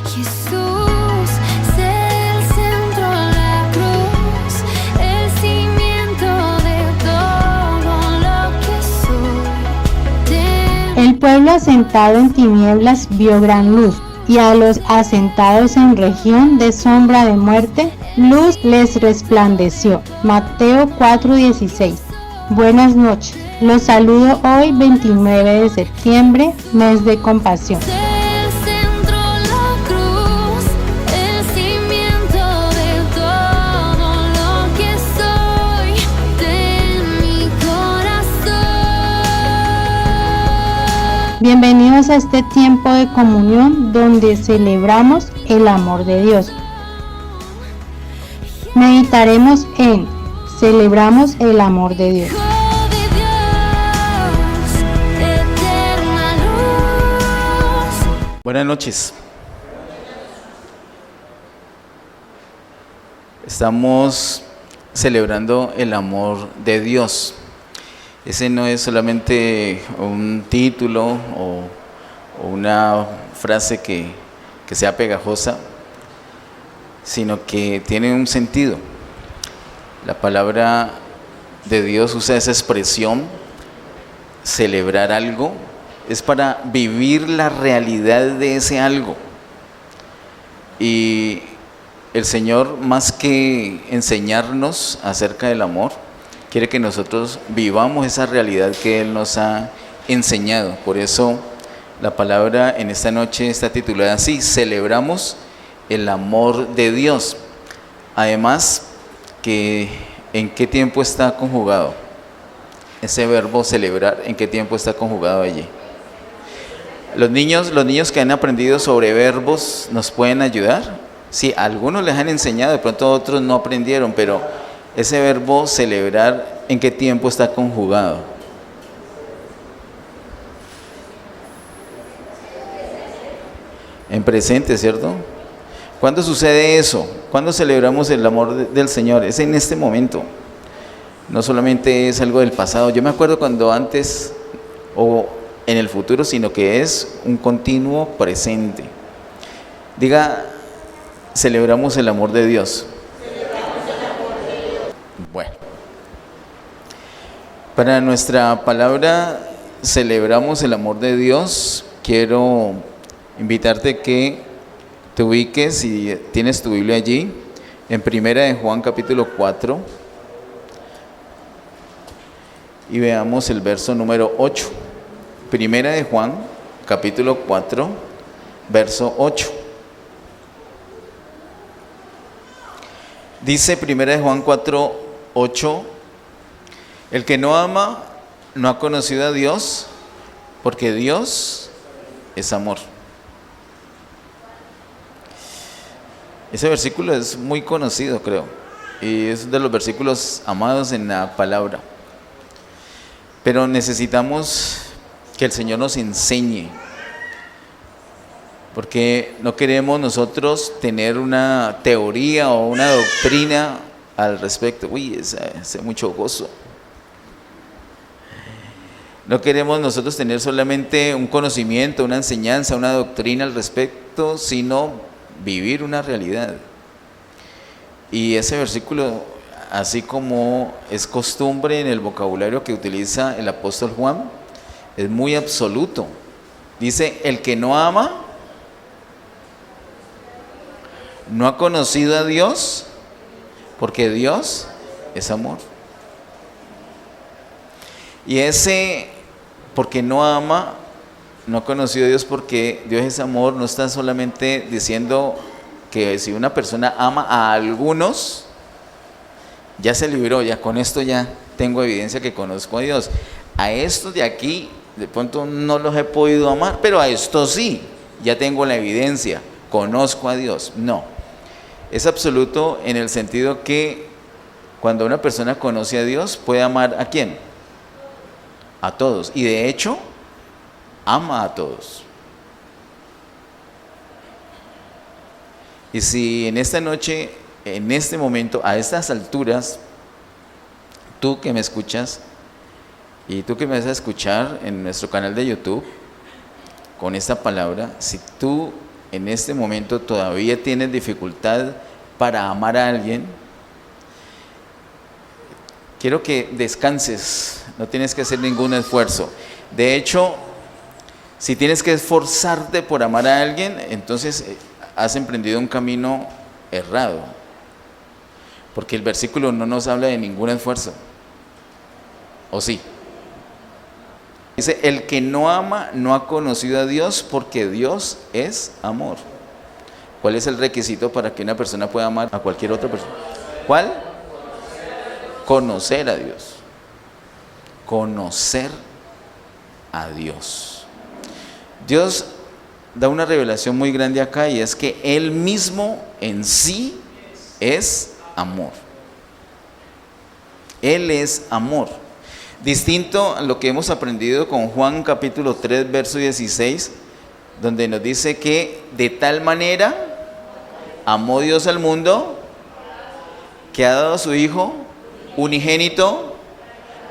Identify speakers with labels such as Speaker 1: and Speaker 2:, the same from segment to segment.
Speaker 1: Jesús es el centro, la cruz, el cimiento de todo lo que soy.
Speaker 2: El pueblo asentado en tinieblas vio gran luz, y a los asentados en región de sombra de muerte, luz les resplandeció. Mateo 4:16. Buenas noches. Los saludo hoy 29 de septiembre, mes de compasión.
Speaker 1: El centro, la cruz, el cimiento de todo lo que soy, de mi corazón.
Speaker 2: Bienvenidos a este tiempo de comunión donde celebramos el amor de Dios. Meditaremos en Celebramos el amor de Dios.
Speaker 1: Hijo de Dios, eterna luz.
Speaker 3: Buenas noches. Estamos celebrando el amor de Dios. Ese no es solamente un título o una frase que sea pegajosa, sino que tiene un sentido. La palabra de Dios usa esa expresión, celebrar algo, es para vivir la realidad de ese algo. Y el Señor, más que enseñarnos acerca del amor, quiere que nosotros vivamos esa realidad que Él nos ha enseñado. Por eso la palabra en esta noche está titulada así: celebramos el amor de Dios. Además, ¿en qué tiempo está conjugado? Ese verbo celebrar, ¿en qué tiempo está conjugado allí? Los niños que han aprendido sobre verbos, ¿nos pueden ayudar? Sí, algunos les han enseñado, de pronto otros no aprendieron, pero ese verbo celebrar, ¿en qué tiempo está conjugado? En presente, ¿cierto? ¿Cuándo sucede eso? ¿Cuándo celebramos el amor del Señor? Es en este momento. No solamente es algo del pasado. Yo me acuerdo cuando antes o en el futuro, sino que es un continuo presente. Diga, celebramos el amor de Dios. Bueno, para nuestra palabra celebramos el amor de Dios, quiero invitarte que te ubiques, si tienes tu Biblia allí, en Primera de Juan capítulo 4 y veamos el verso número 8. Primera de Juan capítulo 4, verso 8. Dice Primera de Juan 4, 8: el que no ama no ha conocido a Dios, porque Dios es amor. Ese versículo es muy conocido, creo, y es de los versículos amados en la palabra. Pero necesitamos que el Señor nos enseñe, porque no queremos nosotros tener una teoría o una doctrina al respecto. Uy, ese mucho gozo. No queremos nosotros tener solamente un conocimiento, una enseñanza, una doctrina al respecto, sino vivir una realidad. Y ese versículo, así como es costumbre en el vocabulario que utiliza el apóstol Juan, es muy absoluto. Dice, el que no ama no ha conocido a Dios, porque Dios es amor. Y ese porque no ama, no ha conocido a Dios porque Dios es amor, no está solamente diciendo que si una persona ama a algunos, ya se libró, ya con esto ya tengo evidencia que conozco a Dios. A estos de aquí, de pronto no los he podido amar, pero a estos sí, ya tengo la evidencia, conozco a Dios. No, es absoluto en el sentido que cuando una persona conoce a Dios, puede amar ¿a quién? A todos, y de hecho, ama a todos. Y si en esta noche, en este momento, a estas alturas, tú que me escuchas y tú que me vas a escuchar en nuestro canal de YouTube con esta palabra, si tú en este momento todavía tienes dificultad para amar a alguien, quiero que descanses, no tienes que hacer ningún esfuerzo. De hecho, si tienes que esforzarte por amar a alguien, entonces has emprendido un camino errado, porque el versículo no nos habla de ningún esfuerzo, ¿o sí? Dice, el que no ama no ha conocido a Dios, porque Dios es amor. ¿Cuál es el requisito para que una persona pueda amar a cualquier otra persona? ¿Cuál? Conocer a Dios. Conocer a Dios. Dios da una revelación muy grande acá, y es que Él mismo en sí es amor. Él es amor. Distinto a lo que hemos aprendido con Juan capítulo 3, verso 16, donde nos dice que de tal manera amó Dios al mundo, que ha dado a su Hijo unigénito,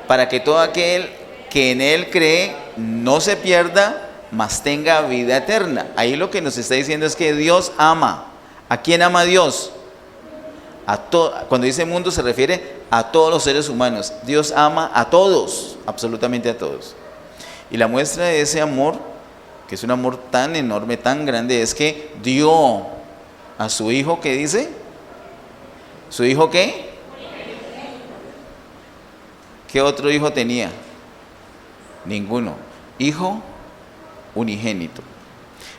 Speaker 3: para que todo aquel que en Él cree no se pierda, mas tenga vida eterna. Ahí lo que nos está diciendo es que Dios ama. ¿A quién ama Dios? Cuando dice mundo se refiere a todos los seres humanos. Dios ama a todos, absolutamente a todos. Y la muestra de ese amor, que es un amor tan enorme, tan grande, es que dio a su Hijo, ¿qué dice? ¿Su Hijo qué? ¿Qué otro hijo tenía? Ninguno. Hijo unigénito.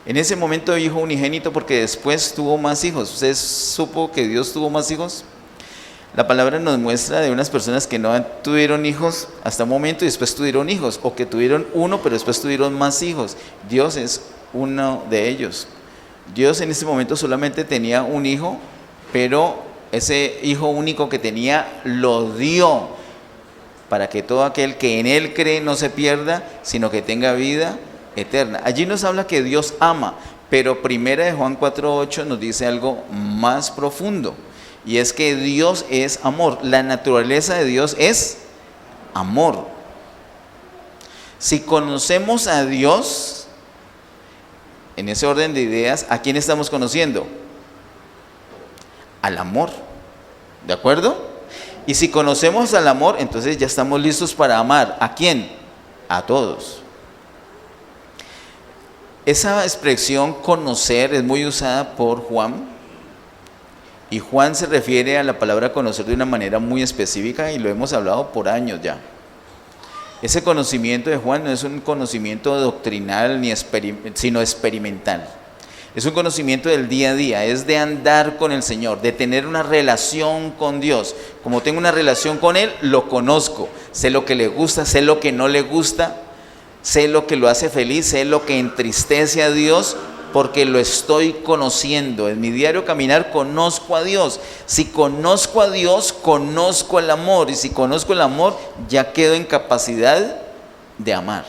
Speaker 3: En ese momento hijo unigénito, porque después tuvo más hijos. ¿Usted supo que Dios tuvo más hijos? La palabra nos muestra de unas personas que no tuvieron hijos hasta un momento y después tuvieron hijos, o que tuvieron uno pero después tuvieron más hijos. Dios es uno de ellos. Dios en ese momento solamente tenía un hijo, pero ese hijo único que tenía lo dio para que todo aquel que en Él cree no se pierda, sino que tenga vida eterna. Allí nos habla que Dios ama, pero primera de Juan 4:8 nos dice algo más profundo, y es que Dios es amor. La naturaleza de Dios es amor. Si conocemos a Dios, en ese orden de ideas, ¿a quién estamos conociendo? Al amor, ¿de acuerdo? Y si conocemos al amor, entonces ya estamos listos para amar. ¿A quién? A todos. Esa expresión conocer es muy usada por Juan, y Juan se refiere a la palabra conocer de una manera muy específica, y lo hemos hablado por años ya. Ese conocimiento de Juan no es un conocimiento doctrinal sino experimental. Es un conocimiento del día a día, es de andar con el Señor, de tener una relación con Dios. Como tengo una relación con Él, lo conozco, sé lo que le gusta, sé lo que no le gusta, sé lo que lo hace feliz, sé lo que entristece a Dios, porque lo estoy conociendo. En mi diario caminar conozco a Dios. Si conozco a Dios, conozco el amor, y si conozco el amor, ya quedo en capacidad de amar.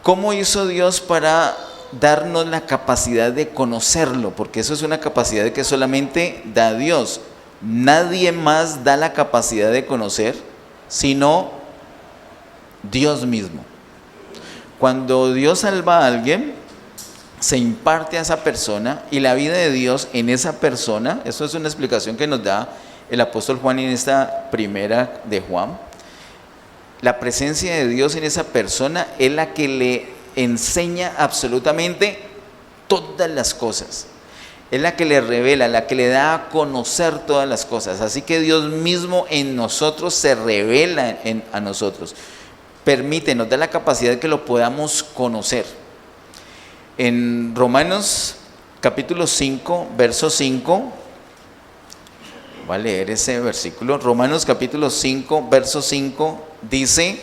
Speaker 3: ¿Cómo hizo Dios para darnos la capacidad de conocerlo? Porque eso es una capacidad que solamente da Dios. Nadie más da la capacidad de conocer sino Dios mismo. Cuando Dios salva a alguien, se imparte a esa persona, y la vida de Dios en esa persona, eso es una explicación que nos da el apóstol Juan en esta primera de Juan. La presencia de Dios en esa persona es la que le enseña absolutamente todas las cosas. Es la que le revela, la que le da a conocer todas las cosas. Así que Dios mismo en nosotros se revela a nosotros. Nos da la capacidad de que lo podamos conocer. En Romanos capítulo 5, verso 5, voy a leer ese versículo. Romanos capítulo 5, verso 5 dice: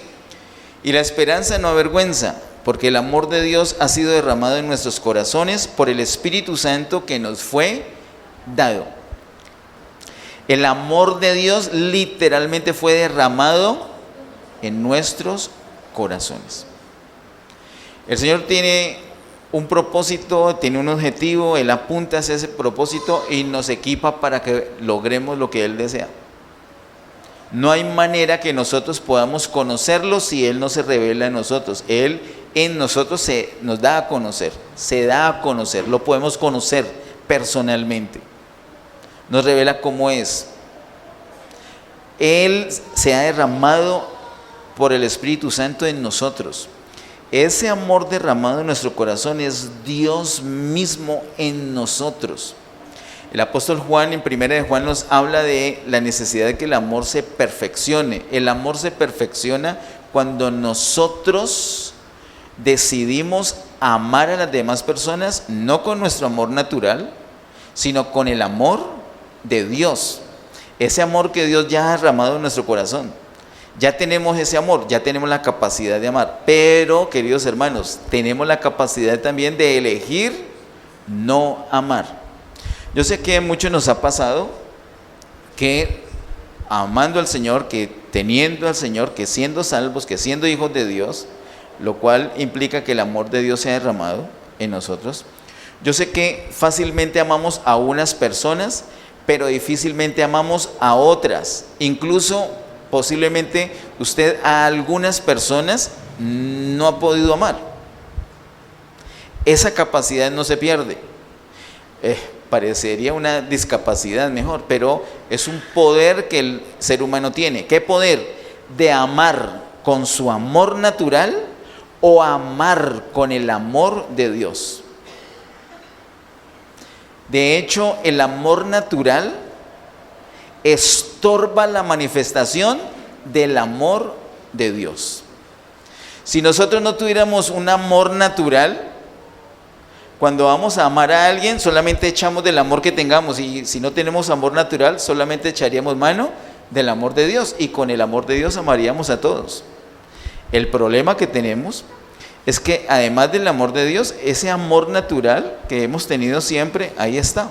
Speaker 3: y la esperanza no avergüenza, porque el amor de Dios ha sido derramado en nuestros corazones por el Espíritu Santo que nos fue dado. El amor de Dios literalmente fue derramado en nuestros corazones. El Señor tiene un propósito, tiene un objetivo, Él apunta hacia ese propósito y nos equipa para que logremos lo que Él desea. No hay manera que nosotros podamos conocerlo si Él no se revela en nosotros. Él en nosotros nos da a conocer, se da a conocer, lo podemos conocer personalmente. Nos revela cómo es. Él se ha derramado por el Espíritu Santo en nosotros. Ese amor derramado en nuestro corazón es Dios mismo en nosotros. El apóstol Juan en 1 de Juan nos habla de la necesidad de que el amor se perfeccione. El amor se perfecciona cuando nosotros decidimos amar a las demás personas, no con nuestro amor natural, sino con el amor de Dios. Ese amor que Dios ya ha derramado en nuestro corazón. Ya tenemos ese amor, ya tenemos la capacidad de amar. Pero, queridos hermanos, tenemos la capacidad también de elegir no amar. Yo sé que a muchos nos ha pasado que amando al Señor, que teniendo al Señor, que siendo salvos, que siendo hijos de Dios, lo cual implica que el amor de Dios se ha derramado en nosotros. Yo sé que fácilmente amamos a unas personas, pero difícilmente amamos a otras. Incluso, posiblemente, usted a algunas personas no ha podido amar. Esa capacidad no se pierde. Parecería una discapacidad mejor, pero es un poder que el ser humano tiene. ¿Qué poder? De amar con su amor natural o amar con el amor de Dios. De hecho, el amor natural estorba la manifestación del amor de Dios. Si nosotros no tuviéramos un amor natural, cuando vamos a amar a alguien, solamente echamos del amor que tengamos, y si no tenemos amor natural, solamente echaríamos mano del amor de Dios, y con el amor de Dios amaríamos a todos. El problema que tenemos es que además del amor de Dios, ese amor natural que hemos tenido siempre, ahí está.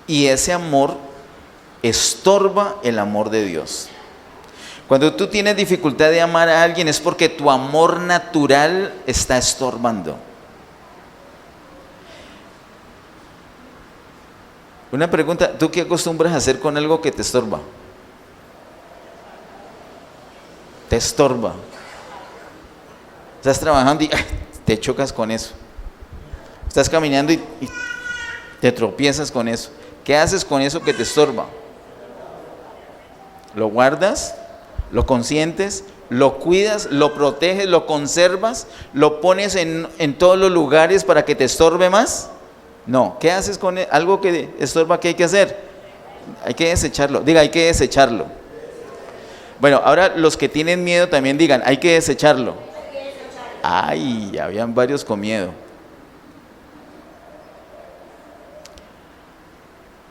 Speaker 3: Y ese amor estorba el amor de Dios. Cuando tú tienes dificultad de amar a alguien es porque tu amor natural está estorbando. Una pregunta, ¿tú qué acostumbras a hacer con algo que te estorba? Te estorba. Estás trabajando y te chocas con eso. Estás caminando y te tropiezas con eso. ¿Qué haces con eso que te estorba? ¿Lo guardas? ¿Lo consientes? ¿Lo cuidas? ¿Lo proteges? ¿Lo conservas? ¿Lo pones en todos los lugares para que te estorbe más? No. ¿Qué haces con algo que estorba? ¿Qué hay que hacer? Hay que desecharlo. Diga, hay que desecharlo. Bueno, ahora los que tienen miedo también digan, hay que desecharlo. Ay, habían varios con miedo.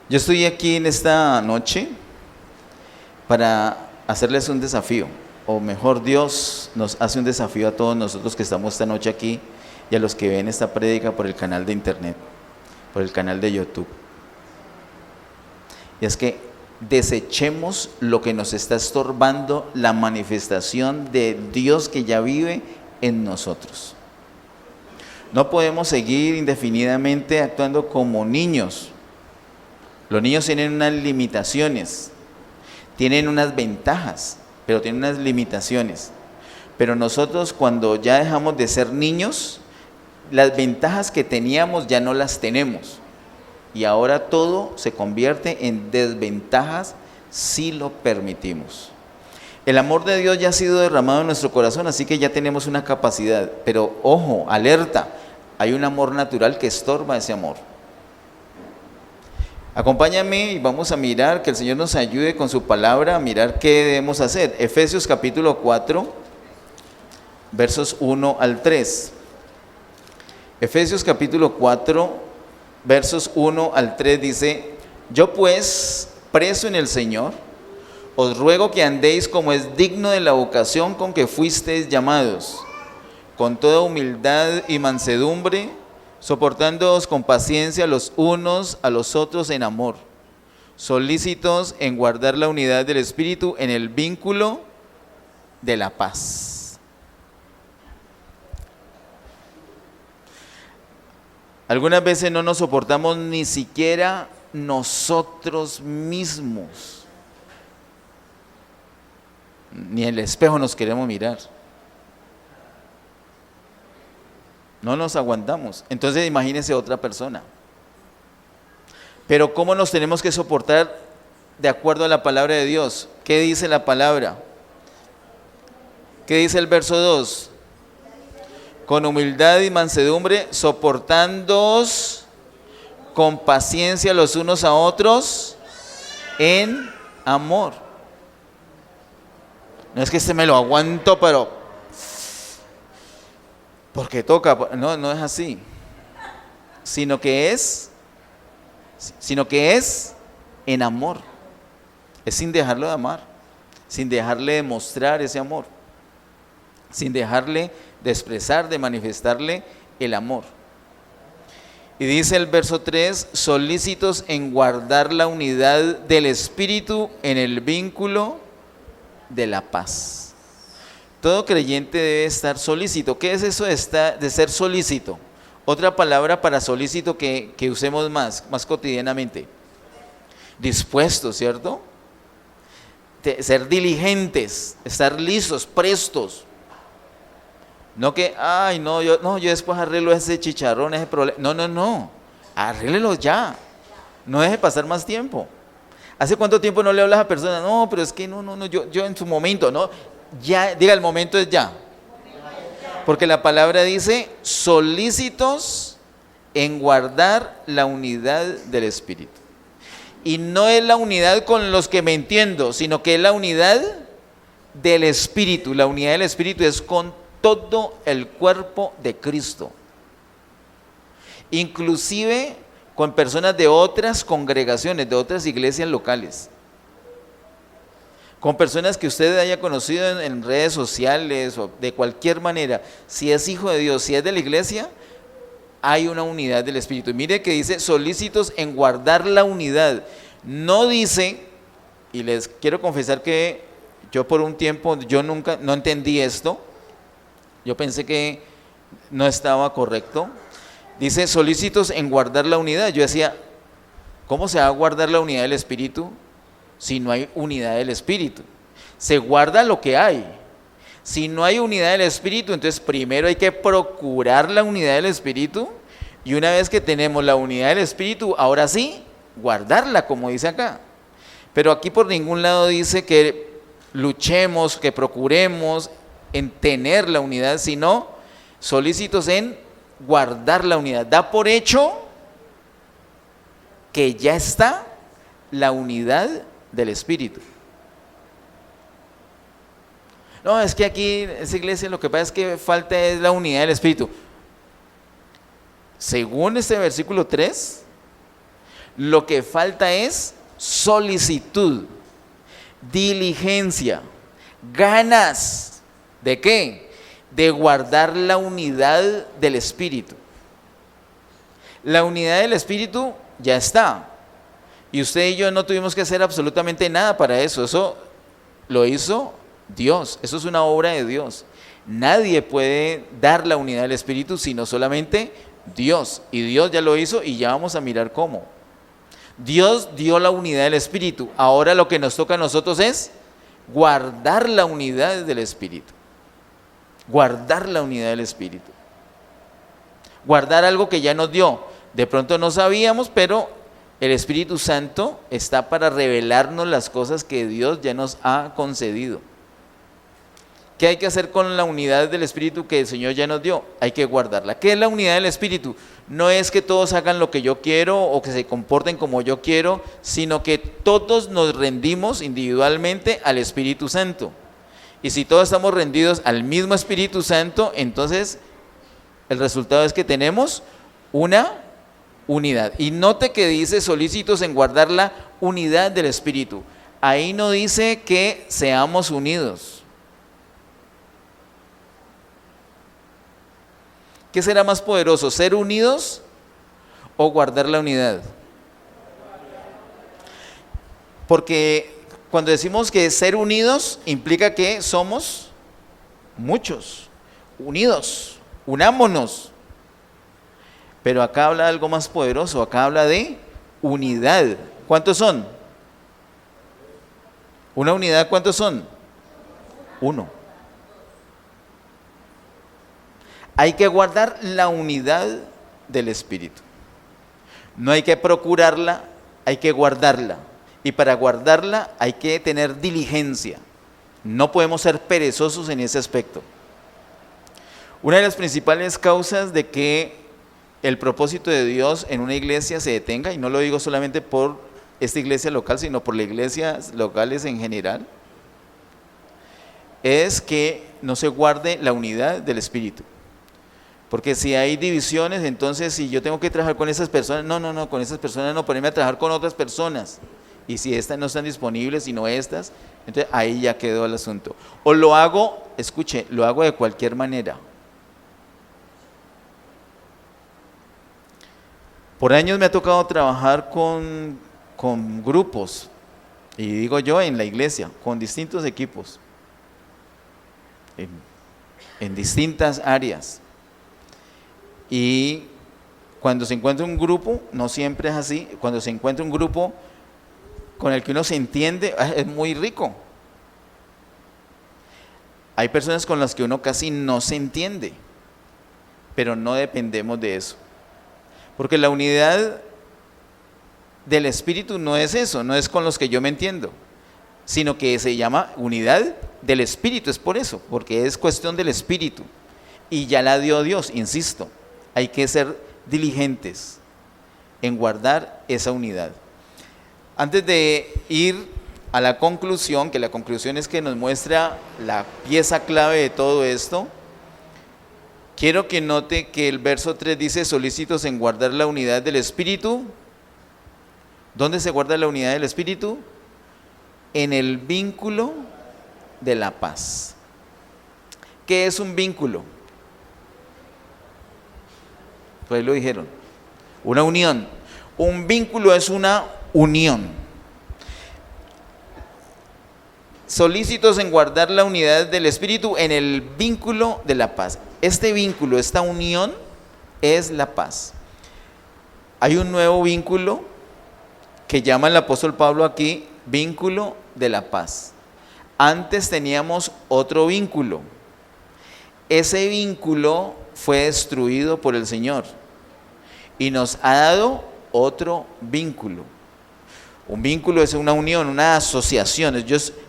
Speaker 3: Yo estoy aquí en esta noche para hacerles un desafío, o mejor, Dios nos hace un desafío a todos nosotros que estamos esta noche aquí y a los que ven esta prédica por el canal de internet, por el canal de YouTube. Y es que desechemos lo que nos está estorbando la manifestación de Dios que ya vive en nosotros. No podemos seguir indefinidamente actuando como niños. Los niños tienen unas limitaciones, tienen unas ventajas, pero tienen unas limitaciones. Pero nosotros, cuando ya dejamos de ser niños, las ventajas que teníamos ya no las tenemos. Y ahora todo se convierte en desventajas si lo permitimos. El amor de Dios ya ha sido derramado en nuestro corazón, así que ya tenemos una capacidad. Pero ojo, alerta, hay un amor natural que estorba ese amor. Acompáñame y vamos a mirar, que el Señor nos ayude con su palabra a mirar qué debemos hacer. Efesios capítulo 4, versos 1 al 3. Efesios capítulo 4, versos 1 al 3 dice: yo pues, preso en el Señor, os ruego que andéis como es digno de la vocación con que fuisteis llamados, con toda humildad y mansedumbre, soportándoos con paciencia los unos a los otros en amor, solícitos en guardar la unidad del Espíritu en el vínculo de la paz. Algunas veces no nos soportamos ni siquiera nosotros mismos. Ni en el espejo nos queremos mirar. No nos aguantamos. Entonces imagínense otra persona. Pero ¿cómo nos tenemos que soportar de acuerdo a la palabra de Dios? ¿Qué dice la palabra? ¿Qué dice el verso 2? Con humildad y mansedumbre, soportándoos con paciencia los unos a otros en amor. No es que me lo aguanto, pero porque toca. No, no es así. Sino que es en amor. Es sin dejarlo de amar, sin dejarle de mostrar ese amor, sin dejarle de expresar, de manifestarle el amor. Y dice el verso 3, solícitos en guardar la unidad del Espíritu en el vínculo de la paz. Todo creyente debe estar solícito. ¿Qué es eso de ser solícito? Otra palabra para solícito que usemos más cotidianamente. Dispuestos, ¿cierto? Ser diligentes, estar listos, prestos. No que, ay, no, yo después arreglo ese chicharrón, ese problema. No, arréglelo ya. No deje pasar más tiempo. ¿Hace cuánto tiempo no le hablas a personas? No, pero es que no, yo en su momento, no. Ya, diga, el momento es ya. Porque la palabra dice, solícitos en guardar la unidad del Espíritu. Y no es la unidad con los que me entiendo, sino que es la unidad del Espíritu. La unidad del Espíritu es con todo el cuerpo de Cristo. Inclusive con personas de otras congregaciones, de otras iglesias locales. Con personas que usted haya conocido en redes sociales o de cualquier manera. Si es hijo de Dios, si es de la iglesia, hay una unidad del Espíritu. Y mire que dice solícitos en guardar la unidad. No dice, y les quiero confesar que yo por un tiempo, no entendí esto. Yo pensé que no estaba correcto. Dice solícitos en guardar la unidad. Yo decía, ¿cómo se va a guardar la unidad del Espíritu si no hay unidad del Espíritu? Se guarda lo que hay. Si no hay unidad del Espíritu, entonces primero hay que procurar la unidad del Espíritu, y una vez que tenemos la unidad del Espíritu, ahora sí, guardarla, como dice acá. Pero aquí por ningún lado dice que luchemos, que procuremos en tener la unidad, sino solícitos en guardar la unidad. Da por hecho que ya está la unidad del Espíritu. No, es que aquí en esa iglesia lo que pasa es que falta es la unidad del Espíritu. Según este versículo 3, lo que falta es solicitud, diligencia, ganas. ¿De qué? De guardar la unidad del Espíritu. La unidad del Espíritu ya está. Y usted y yo no tuvimos que hacer absolutamente nada para eso. Eso lo hizo Dios. Eso es una obra de Dios. Nadie puede dar la unidad del Espíritu sino solamente Dios. Y Dios ya lo hizo y ya vamos a mirar cómo. Dios dio la unidad del Espíritu. Ahora lo que nos toca a nosotros es guardar la unidad del Espíritu. Guardar la unidad del Espíritu. Guardar algo que ya nos dio. De pronto no sabíamos, pero el Espíritu Santo está para revelarnos las cosas que Dios ya nos ha concedido. ¿Qué hay que hacer con la unidad del Espíritu que el Señor ya nos dio? Hay que guardarla. ¿Qué es la unidad del Espíritu? No es que todos hagan lo que yo quiero o que se comporten como yo quiero, sino que todos nos rendimos individualmente al Espíritu Santo. Y si todos estamos rendidos al mismo Espíritu Santo, entonces el resultado es que tenemos una unidad. Y note que dice solícitos en guardar la unidad del Espíritu. Ahí no dice que seamos unidos. ¿Qué será más poderoso, ser unidos o guardar la unidad? Porque cuando decimos que ser unidos implica que somos muchos, unidos, unámonos. Pero acá habla de algo más poderoso, acá habla de unidad. ¿Cuántos son? Una unidad, ¿cuántos son? uno. Hay que guardar la unidad del Espíritu. No hay que procurarla, hay que guardarla. Y para guardarla hay que tener diligencia. No podemos ser perezosos en ese aspecto. Una de las principales causas de que el propósito de Dios en una iglesia se detenga, y no lo digo solamente por esta iglesia local, sino por las iglesias locales en general, es que no se guarde la unidad del Espíritu. Porque si hay divisiones, entonces si yo tengo que trabajar con esas personas, no, con esas personas no, ponerme a trabajar con otras personas. Y si estas no están disponibles, sino estas, entonces ahí ya quedó el asunto. O lo hago, escuche, lo hago de cualquier manera. Por años me ha tocado trabajar con grupos, y digo yo en la iglesia, con distintos equipos, en distintas áreas. Y cuando se encuentra un grupo, no siempre es así, cuando se encuentra un grupo con el que uno se entiende, es muy rico. Hay personas con las que uno casi no se entiende, pero no dependemos de eso. Porque la unidad del Espíritu no es eso, no es con los que yo me entiendo, sino que se llama unidad del Espíritu, es por eso, porque es cuestión del Espíritu. Y ya la dio Dios, insisto, hay que ser diligentes en guardar esa unidad. Antes de ir a la conclusión, que la conclusión es que nos muestra la pieza clave de todo esto, quiero que note que el verso 3 dice: solícitos en guardar la unidad del Espíritu. ¿Dónde se guarda la unidad del Espíritu? En el vínculo de la paz. ¿Qué es un vínculo? Pues ahí lo dijeron, una unión. Un vínculo es una unión. Solícitos en guardar la unidad del Espíritu en el vínculo de la paz. Este vínculo, esta unión es la paz. Hay un nuevo vínculo que llama el apóstol Pablo aquí vínculo de la paz. Antes teníamos otro vínculo. Ese vínculo fue destruido por el Señor y nos ha dado otro vínculo. Un vínculo es una unión, una asociación.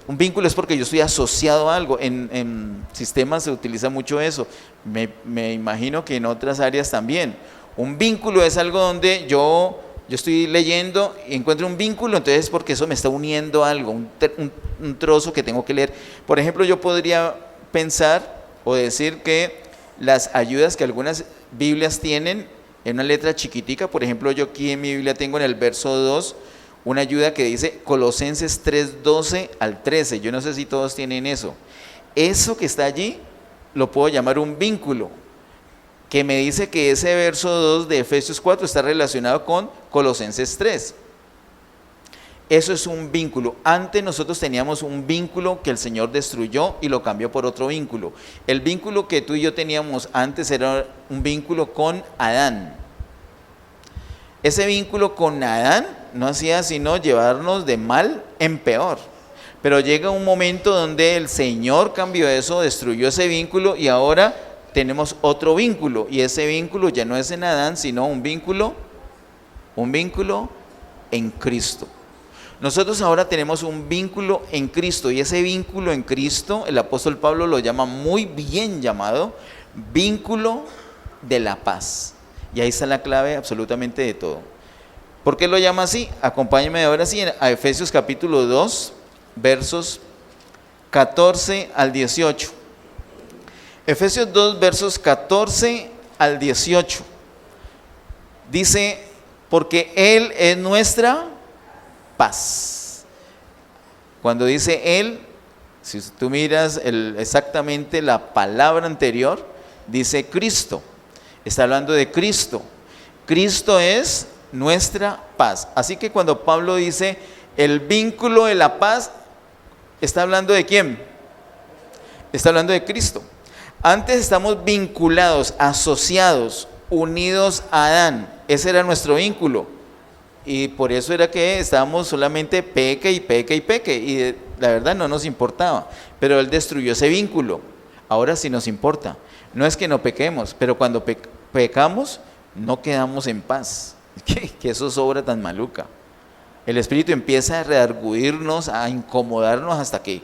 Speaker 3: Un vínculo es porque yo estoy asociado a algo. En sistemas se utiliza mucho eso. Me imagino que en otras áreas también. Un vínculo es algo donde yo estoy leyendo y encuentro un vínculo, entonces es porque eso me está uniendo a algo, un trozo que tengo que leer. Por ejemplo, yo podría pensar o decir que las ayudas que algunas Biblias tienen en una letra chiquitica, por ejemplo, yo aquí en mi Biblia tengo en el verso 2 una ayuda que dice Colosenses 3:12 al 13. Yo no sé si todos tienen eso. Eso que está allí lo puedo llamar un vínculo, que me dice que ese verso 2 de Efesios 4 está relacionado con Colosenses 3. Eso es un vínculo. Antes nosotros teníamos un vínculo que el Señor destruyó y lo cambió por otro vínculo. El vínculo que tú y yo teníamos antes era un vínculo con Adán. Ese vínculo con Adán no hacía sino llevarnos de mal en peor. Pero llega un momento donde el Señor cambió eso, destruyó ese vínculo y ahora tenemos otro vínculo. Y ese vínculo ya no es en Adán, sino un vínculo en Cristo. Nosotros ahora tenemos un vínculo en Cristo y ese vínculo en Cristo, el apóstol Pablo lo llama muy bien llamado vínculo de la paz. Y ahí está la clave absolutamente de todo. ¿Por qué lo llama así? Acompáñenme ahora sí a Efesios capítulo 2, versos 14 al 18. Efesios 2, versos 14 al 18. Dice, porque Él es nuestra paz. Cuando dice Él, si tú miras exactamente la palabra anterior, dice Cristo. Está hablando de Cristo. Cristo es nuestra paz. Así que cuando Pablo dice el vínculo de la paz, ¿está hablando de quién? Está hablando de Cristo. Antes estamos vinculados, asociados, unidos a Adán. Ese era nuestro vínculo. Y por eso era que estábamos solamente peque y peque y peque. Y la verdad no nos importaba, pero Él destruyó ese vínculo. Ahora sí nos importa. No es que no pequemos, pero cuando pecamos no quedamos en paz. Que eso es obra tan maluca. El Espíritu empieza a redarguirnos, a incomodarnos hasta que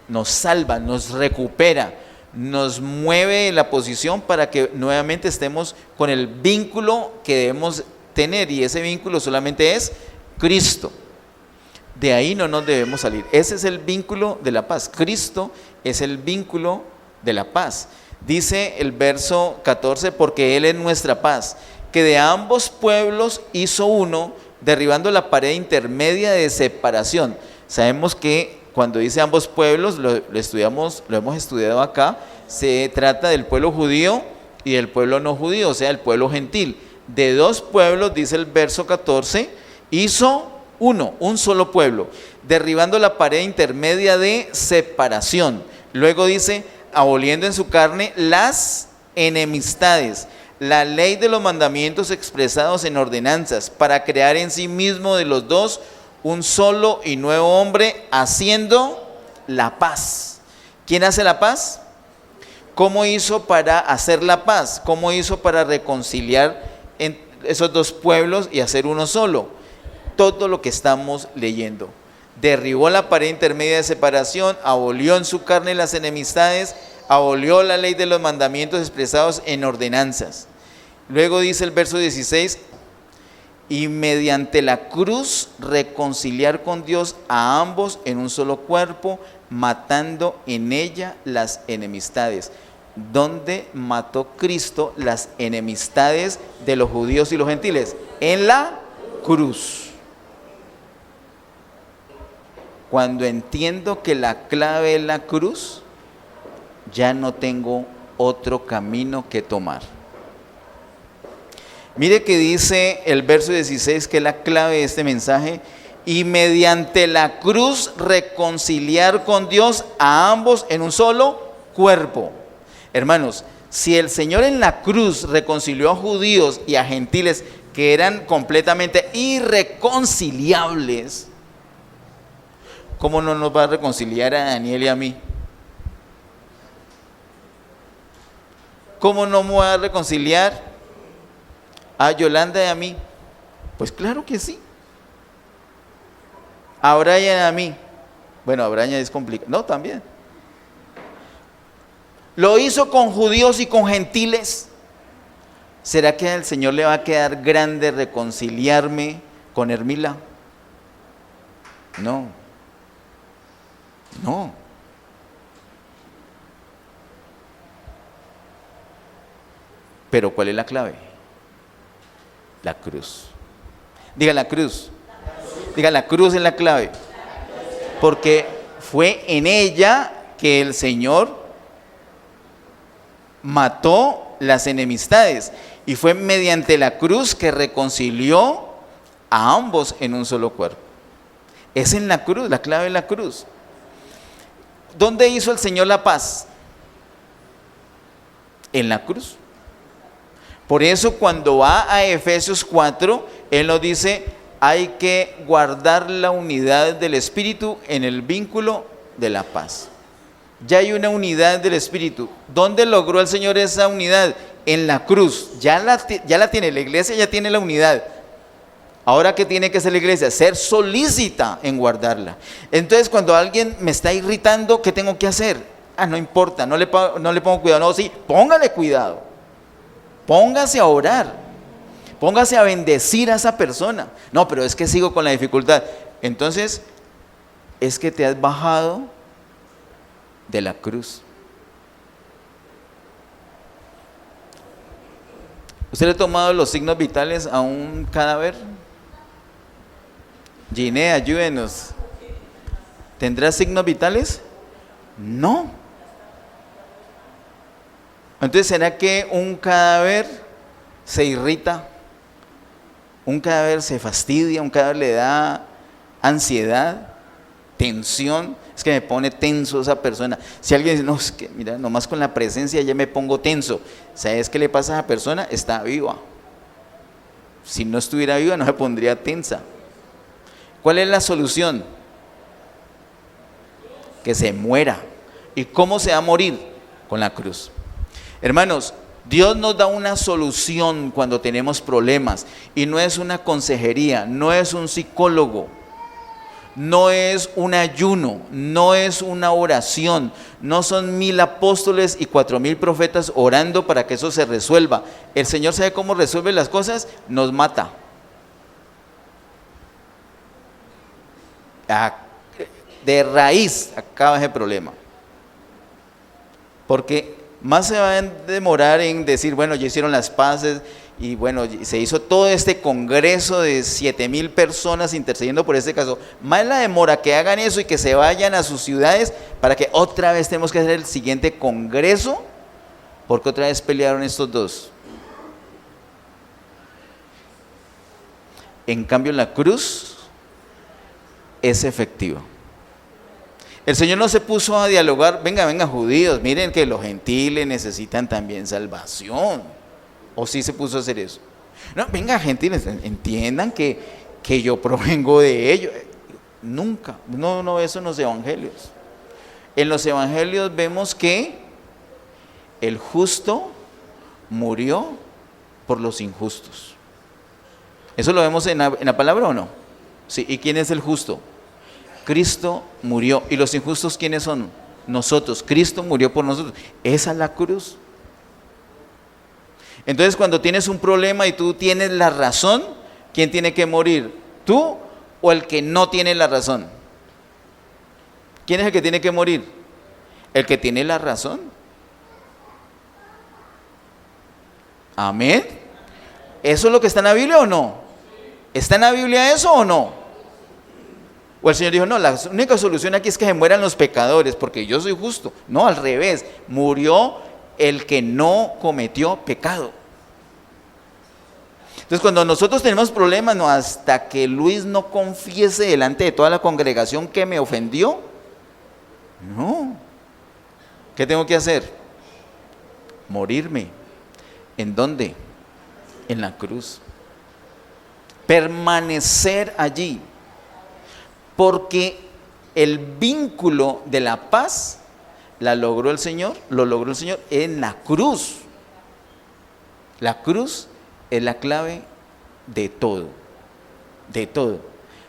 Speaker 3: nos salva, nos recupera, nos mueve en la posición para que nuevamente estemos con el vínculo que debemos tener, y ese vínculo solamente es Cristo. De ahí no nos debemos salir. Ese es el vínculo de la paz. Cristo es el vínculo de la paz. Dice el verso 14, porque Él es nuestra paz, que de ambos pueblos hizo uno, derribando la pared intermedia de separación. Sabemos que cuando dice ambos pueblos, lo hemos estudiado acá, se trata del pueblo judío y del pueblo no judío, o sea, el pueblo gentil. De dos pueblos, dice el verso 14, hizo uno, un solo pueblo, derribando la pared intermedia de separación. Luego dice, aboliendo en su carne las enemistades, la ley de los mandamientos expresados en ordenanzas, para crear en sí mismo de los dos un solo y nuevo hombre, haciendo la paz. ¿Quién hace la paz? ¿Cómo hizo para hacer la paz? ¿Cómo hizo para reconciliar en esos dos pueblos y hacer uno solo? Todo lo que estamos leyendo. Derribó la pared intermedia de separación, abolió en su carne las enemistades, abolió la ley de los mandamientos expresados en ordenanzas. Luego dice el verso 16, y mediante la cruz reconciliar con Dios a ambos en un solo cuerpo, matando en ella las enemistades. ¿Dónde mató Cristo las enemistades de los judíos y los gentiles? En la cruz. Cuando entiendo que la clave es la cruz, ya no tengo otro camino que tomar. Mire que dice el verso 16, que es la clave de este mensaje, y mediante la cruz reconciliar con Dios a ambos en un solo cuerpo. Hermanos, si el Señor en la cruz reconcilió a judíos y a gentiles que eran completamente irreconciliables, ¿cómo no nos va a reconciliar a Daniel y a mí? ¿Cómo no me va a reconciliar a Yolanda y a mí? Pues claro que sí. A Brian y a mí. Bueno, a Brian es complicado. No, también. Lo hizo con judíos y con gentiles. ¿Será que al Señor le va a quedar grande reconciliarme con Hermila? No. No. Pero ¿cuál es la clave? La cruz. Diga la cruz. Diga, la cruz es la clave. Porque fue en ella que el Señor mató las enemistades. Y fue mediante la cruz que reconcilió a ambos en un solo cuerpo. Es en la cruz, la clave es la cruz. ¿Dónde hizo el Señor la paz? En la cruz. Por eso cuando va a Efesios 4, Él nos dice, hay que guardar la unidad del Espíritu en el vínculo de la paz. Ya hay una unidad del Espíritu. ¿Dónde logró el Señor esa unidad? En la cruz. Ya la tiene, la iglesia ya tiene la unidad. Ahora, ¿qué tiene que hacer la iglesia? Ser solícita en guardarla. Entonces, cuando alguien me está irritando, ¿qué tengo que hacer? No importa, no le pongo cuidado. No, sí, póngale cuidado. Póngase a orar. Póngase a bendecir a esa persona. No, pero es que sigo con la dificultad. Entonces, es que te has bajado de la cruz. ¿Usted le ha tomado los signos vitales a un cadáver? Giné, ayúdenos. ¿Tendrá signos vitales? No. Entonces, ¿será que un cadáver se irrita? ¿Un cadáver se fastidia? ¿Un cadáver le da ansiedad? ¿Tensión? Es que me pone tenso esa persona. Si alguien dice, no, es que mira, nomás con la presencia ya me pongo tenso. ¿Sabes qué le pasa a esa persona? Está viva. Si no estuviera viva no se pondría tensa. ¿Cuál es la solución? que se muera. ¿Y cómo se va a morir? Con la cruz. Hermanos, Dios nos da una solución cuando tenemos problemas, y no es una consejería, no es un psicólogo, no es un ayuno, no es una oración, no son 1000 apóstoles y 4000 profetas orando para que eso se resuelva. El Señor sabe cómo resuelve las cosas, nos mata. De raíz acaba ese problema. Porque más se va a demorar en decir, bueno, ya hicieron las paces, y bueno, se hizo todo este congreso de 7000 personas intercediendo por este caso. Más la demora que hagan eso y que se vayan a sus ciudades para que otra vez tenemos que hacer el siguiente congreso, porque otra vez pelearon estos dos. En cambio, la cruz es efectiva. El Señor no se puso a dialogar, venga judíos, miren que los gentiles necesitan también salvación. ¿O sí se puso a hacer eso? No, venga gentiles, entiendan que yo provengo de ellos. Nunca, no eso en los evangelios. En los evangelios vemos que el justo murió por los injustos. ¿Eso lo vemos en la palabra o no? Sí. ¿Y quién es el justo? Cristo murió. ¿Y los injustos quiénes son? Nosotros. Cristo murió por nosotros. Esa es la cruz. Entonces, cuando tienes un problema y tú tienes la razón, ¿quién tiene que morir? ¿Tú o el que no tiene la razón? ¿Quién es el que tiene que morir? El que tiene la razón. Amén. ¿Eso es lo que está en la Biblia o no? ¿Está en la Biblia eso o no? O el Señor dijo, no, la única solución aquí es que se mueran los pecadores, porque yo soy justo. No, al revés, murió el que no cometió pecado. Entonces, cuando nosotros tenemos problemas, no, hasta que Luis no confiese delante de toda la congregación que me ofendió, no. ¿Qué tengo que hacer? Morirme. ¿En dónde? En la cruz. Permanecer allí. Porque el vínculo de la paz lo logró el Señor en la cruz. La cruz es la clave de todo, de todo.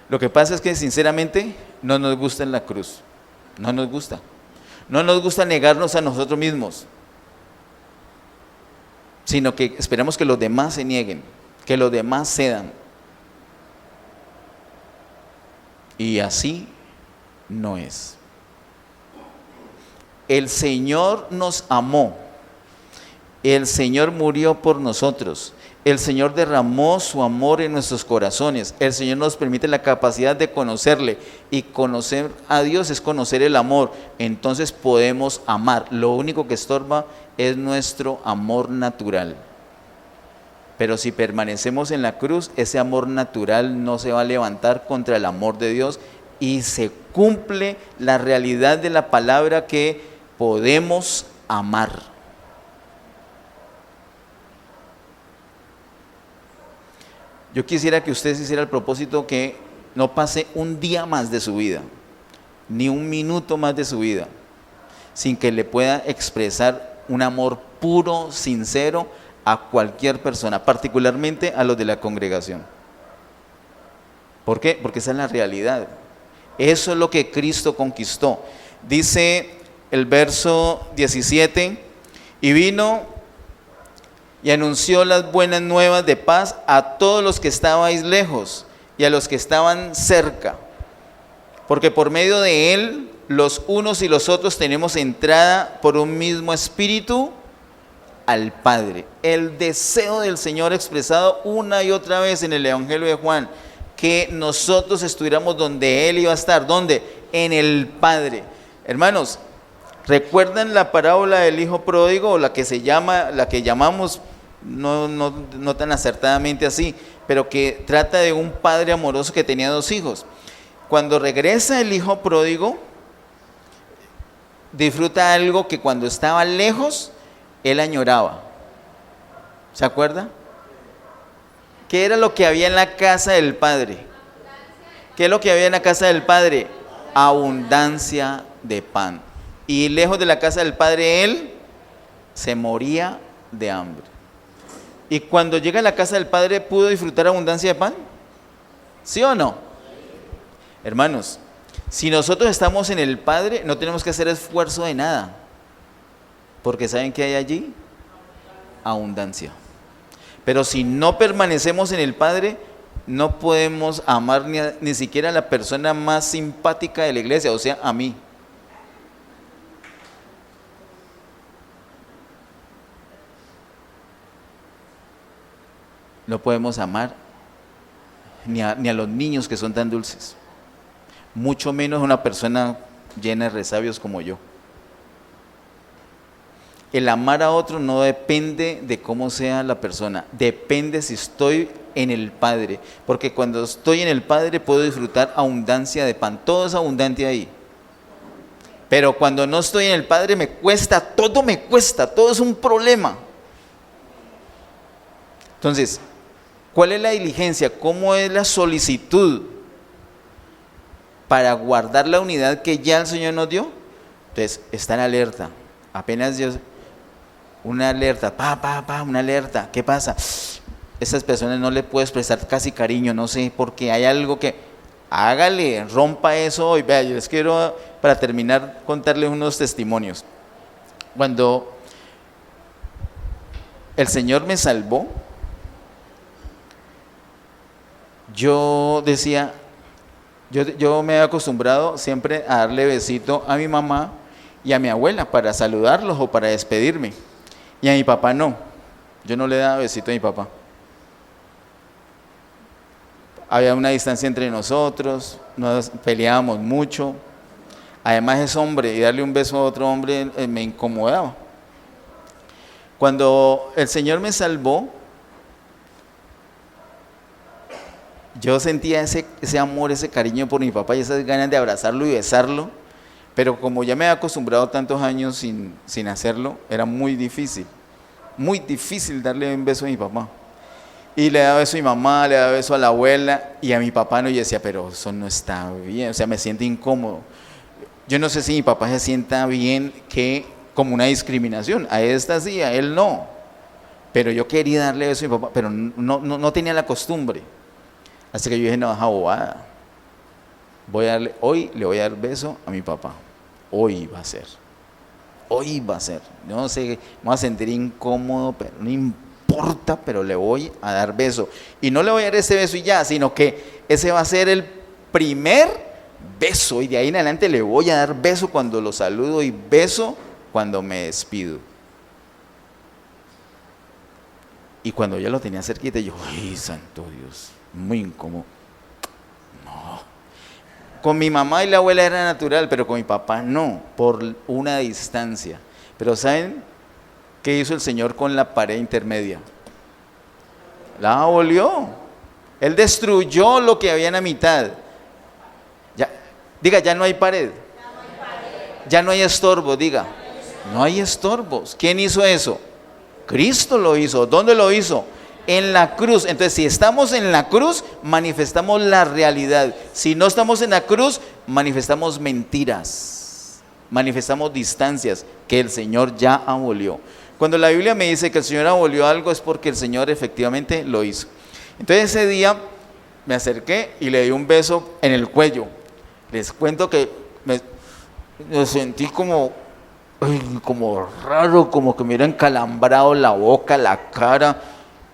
Speaker 3: Lo que pasa es que sinceramente no nos gusta en la cruz, no nos gusta negarnos a nosotros mismos, sino que esperamos que los demás se nieguen, que los demás cedan. Y así no es. El Señor nos amó, el Señor murió por nosotros, el Señor derramó su amor en nuestros corazones, el Señor nos permite la capacidad de conocerle, y conocer a Dios es conocer el amor. Entonces podemos amar. Lo único que estorba es nuestro amor natural. Pero si permanecemos en la cruz, ese amor natural no se va a levantar contra el amor de Dios, y se cumple la realidad de la palabra que podemos amar. Yo quisiera que usted se hiciera el propósito que no pase un día más de su vida, ni un minuto más de su vida, sin que le pueda expresar un amor puro, sincero, a cualquier persona, particularmente a los de la congregación. ¿Por qué? Porque esa es la realidad. Eso es lo que Cristo conquistó. Dice el verso 17, y vino y anunció las buenas nuevas de paz a todos los que estabais lejos y a los que estaban cerca, porque por medio de él los unos y los otros tenemos entrada por un mismo espíritu al Padre. El deseo del Señor expresado una y otra vez en el Evangelio de Juan, que nosotros estuviéramos donde Él iba a estar. ¿Dónde? En el Padre. Hermanos, ¿recuerdan la parábola del hijo pródigo? O la que llamamos, no tan acertadamente así, pero que trata de un padre amoroso que tenía 2 hijos. Cuando regresa el hijo pródigo, disfruta algo que cuando estaba lejos, él añoraba. ¿Se acuerda? ¿Qué era lo que había en la casa del padre? ¿Qué es lo que había en la casa del padre? Abundancia de pan. Y lejos de la casa del Padre, él se moría de hambre. Y cuando llega a la casa del Padre, ¿pudo disfrutar abundancia de pan? ¿Sí o no? Hermanos, si nosotros estamos en el Padre, no tenemos que hacer esfuerzo de nada. Porque ¿saben qué hay allí? Abundancia. Pero si no permanecemos en el Padre, no podemos amar ni siquiera a la persona más simpática de la iglesia, o sea, a mí. No podemos amar ni a los niños que son tan dulces, mucho menos a una persona llena de resabios como yo. El amar a otro no depende de cómo sea la persona, depende si estoy en el Padre, porque cuando estoy en el Padre puedo disfrutar abundancia de pan, todo es abundante ahí. Pero cuando no estoy en el Padre me cuesta, todo es un problema. Entonces, ¿cuál es la diligencia? ¿Cómo es la solicitud para guardar la unidad que ya el Señor nos dio? Entonces, estar alerta. Apenas Dios, una alerta, una alerta. ¿Qué pasa? Esas personas no le puedes prestar casi cariño, no sé, porque hay algo que, hágale, rompa eso hoy. Vea, yo les quiero, para terminar, contarles unos testimonios. Cuando el Señor me salvó, yo decía, yo me he acostumbrado siempre a darle besito a mi mamá y a mi abuela para saludarlos o para despedirme. Y a mi papá no, yo no le daba besito a mi papá. Había una distancia entre nosotros, nos peleábamos mucho. Además es hombre y darle un beso a otro hombre me incomodaba. Cuando el Señor me salvó, yo sentía ese amor, ese cariño por mi papá y esas ganas de abrazarlo y besarlo, pero como ya me había acostumbrado tantos años sin hacerlo, era muy difícil darle un beso a mi papá. Y le daba beso a mi mamá, le daba beso a la abuela y a mi papá no, y yo decía, pero eso no está bien, o sea, me siento incómodo. Yo no sé si mi papá se sienta bien, que como una discriminación, a esta sí, a él no, pero yo quería darle beso a mi papá, pero no tenía la costumbre. Así que yo dije, no, bobada, hoy le voy a dar beso a mi papá, hoy va a ser, yo no sé, me voy a sentir incómodo, pero no importa, pero le voy a dar beso, y no le voy a dar ese beso y ya, sino que ese va a ser el primer beso, y de ahí en adelante le voy a dar beso cuando lo saludo y beso cuando me despido. Y cuando ya lo tenía cerquita, yo, ay, santo Dios, muy incómodo. No. Con mi mamá y la abuela era natural, pero con mi papá no, por una distancia. Pero ¿saben qué hizo el Señor con la pared intermedia? La abolió. Él destruyó lo que había en la mitad. Diga, ya no hay pared. Ya no hay estorbo, diga. No hay estorbos. ¿Quién hizo eso? Cristo lo hizo. ¿Dónde lo hizo? En la cruz. Entonces, si estamos en la cruz, manifestamos la realidad. Si no estamos en la cruz, manifestamos mentiras, manifestamos distancias que el Señor ya abolió. Cuando la Biblia me dice que el Señor abolió algo, es porque el Señor efectivamente lo hizo. Entonces ese día me acerqué y le di un beso en el cuello. Les cuento que me sentí como raro, como que me hubiera encalambrado la boca, la cara,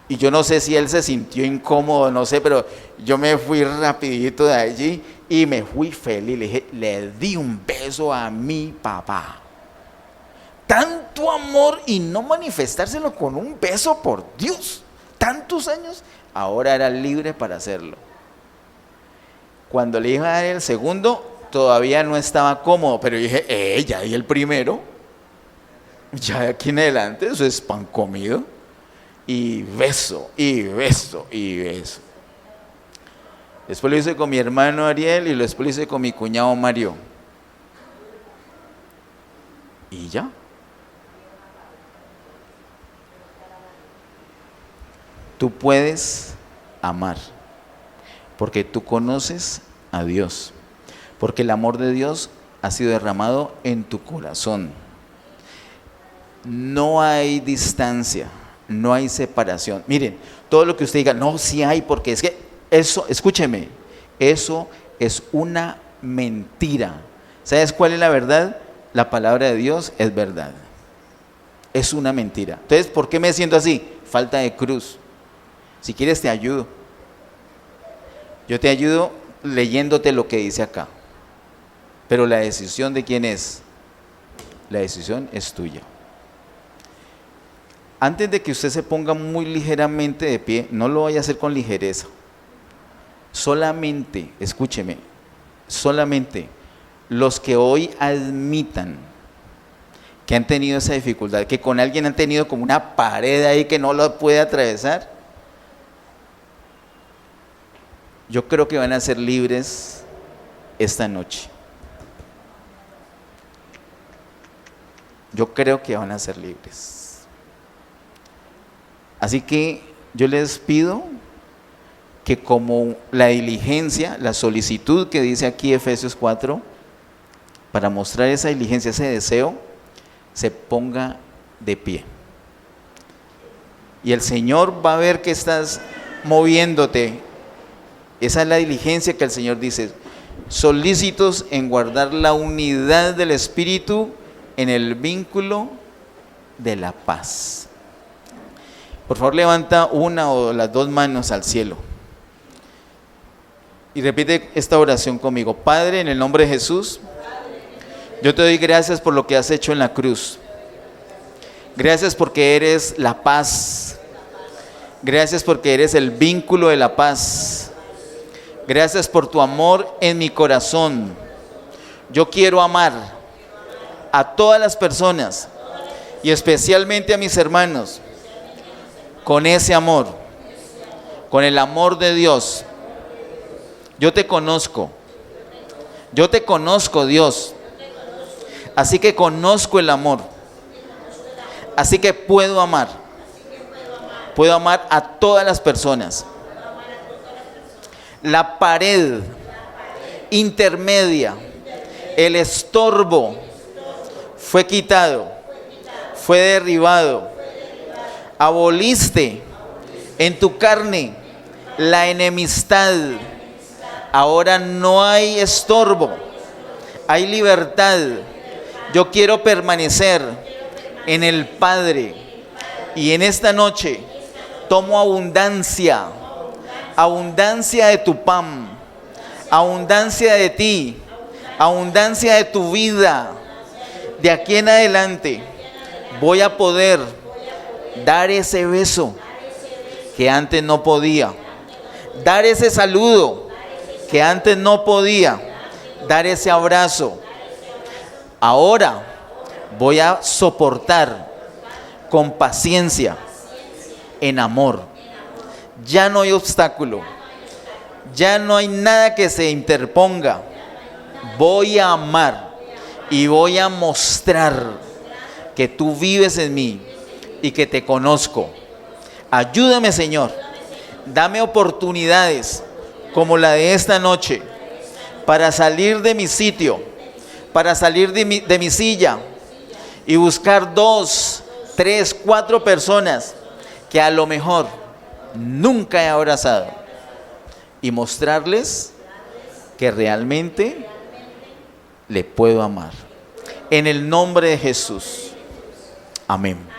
Speaker 3: y yo no sé si él se sintió incómodo, no sé, pero yo me fui rapidito de allí y me fui feliz. Le di un beso a mi papá. Tanto amor y no manifestárselo con un beso, por Dios, tantos años, ahora era libre para hacerlo. Cuando le iba a dar el segundo, todavía no estaba cómodo, pero dije, ya di el primero, ya de aquí en adelante eso es pan comido, y beso, y beso, y beso. Después lo hice con mi hermano Ariel y después lo hice con mi cuñado Mario. Y ya. Tú puedes amar porque tú conoces a Dios, porque el amor de Dios ha sido derramado en tu corazón. No hay distancia, no hay separación. Miren, todo lo que usted diga, no, sí hay, porque es que eso, escúcheme, eso es una mentira. ¿Sabes cuál es la verdad? La palabra de Dios es verdad. Es una mentira. Entonces, ¿por qué me siento así? Falta de cruz. Si quieres te ayudo. Yo te ayudo leyéndote lo que dice acá. Pero la decisión de quién es. La decisión es tuya. Antes de que usted se ponga muy ligeramente de pie, no lo vaya a hacer con ligereza. Solamente, escúcheme, solamente los que hoy admitan que han tenido esa dificultad, que con alguien han tenido como una pared ahí que no lo puede atravesar, yo creo que van a ser libres esta noche. Yo creo que van a ser libres. Así que yo les pido que como la diligencia, la solicitud que dice aquí Efesios 4, para mostrar esa diligencia, ese deseo, se ponga de pie. Y el Señor va a ver que estás moviéndote. Esa es la diligencia que el Señor dice, solícitos en guardar la unidad del Espíritu en el vínculo de la paz. Por favor, levanta una o las dos manos al cielo y repite esta oración conmigo. Padre, en el nombre de Jesús, yo te doy gracias por lo que has hecho en la cruz. Gracias porque eres la paz. Gracias porque eres el vínculo de la paz. Gracias por tu amor en mi corazón. Yo quiero amar a todas las personas y especialmente a mis hermanos con ese amor, con el amor de Dios. Yo te conozco, Dios, así que conozco el amor, así que puedo amar a todas las personas. La pared intermedia, el estorbo fue quitado, fue derribado. Aboliste en tu carne la enemistad. Ahora no hay estorbo, hay libertad. Yo quiero permanecer en el Padre. Y en esta noche tomo abundancia de tu pan, abundancia de ti, abundancia de tu vida. De aquí en adelante voy a poder dar ese beso que antes no podía, dar ese saludo que antes no podía, dar ese abrazo. Ahora voy a soportar con paciencia, en amor. Ya no hay obstáculo, ya no hay nada que se interponga. Voy a amar y voy a mostrar que tú vives en mí y que te conozco. Ayúdame, Señor, dame oportunidades como la de esta noche para salir de mi sitio, para salir de mi silla y buscar 2, 3, 4 personas que a lo mejor nunca he abrazado y mostrarles que realmente le puedo amar. En el nombre de Jesús. Amén.